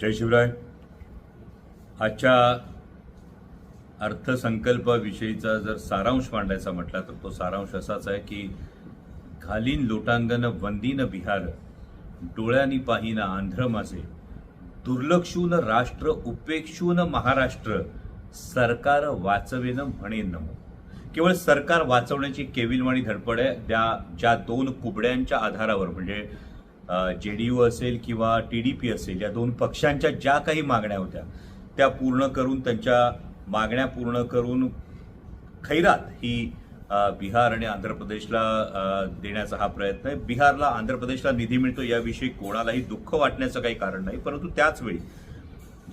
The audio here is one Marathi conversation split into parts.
जय शिवराय. आजच्या अर्थसंकल्पाविषयीचा जर सारांश मांडायचा म्हटला तर तो सारांश असाच आहे की घालीन लोटांगण वंदीन बिहार, डोळ्यांनी पाहिना आंध्र माझे, दुर्लक्षून राष्ट्र उपेक्षून महाराष्ट्र, सरकार वाचवेन म्हणेन नमो. केवळ सरकार वाचवण्याची केविलवाणी धडपड आहे ज्या दोन कुबड्यांच्या आधारावर म्हणजे JDU असेल किंवा TDP असेल, या दोन पक्षांच्या ज्या काही मागण्या होत्या त्या पूर्ण करून, त्यांच्या मागण्या पूर्ण करून खैरात ही बिहार आणि आंध्र प्रदेशला देण्याचा हा प्रयत्न आहे. बिहारला आंध्र प्रदेशला निधी मिळतो याविषयी कोणालाही दुःख वाटण्याचं काही कारण नाही, परंतु त्याच वेळी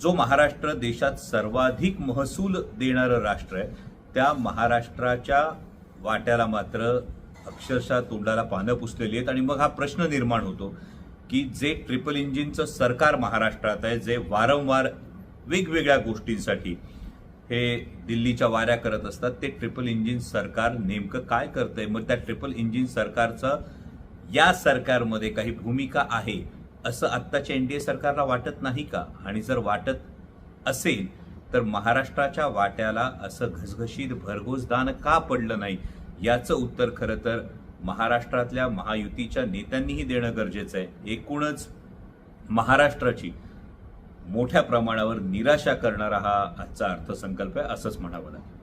जो महाराष्ट्र देशात सर्वाधिक महसूल देणारं राष्ट्र आहे त्या महाराष्ट्राच्या वाट्याला मात्र अक्षरशः तोंडाला पानं पुसलेली आहेत. आणि मग हा प्रश्न निर्माण होतो की जे ट्रिपल इंजिनचं सरकार महाराष्ट्रात आहे, जे वारंवार वेगवेगळ्या गोष्टींसाठी हे दिल्लीच्या वाऱ्या करत असतात, ते ट्रिपल इंजिन सरकार नेमकं काय करतंय? मग त्या ट्रिपल इंजिन सरकारचं या सरकारमध्ये काही भूमिका आहे असं आत्ताच्या NDA सरकारला वाटत नाही का? आणि जर वाटत असेल तर महाराष्ट्राच्या वाट्याला असं घसघशीत भरघोस दान का पडलं नाही याचं उत्तर खरं तर महाराष्ट्रातल्या महायुतीच्या नेत्यांनीही देणं गरजेचं आहे. एकूणच महाराष्ट्राची मोठ्या प्रमाणावर निराशा करणारा हा आजचा अर्थसंकल्प आहे असंच म्हणावं लागेल.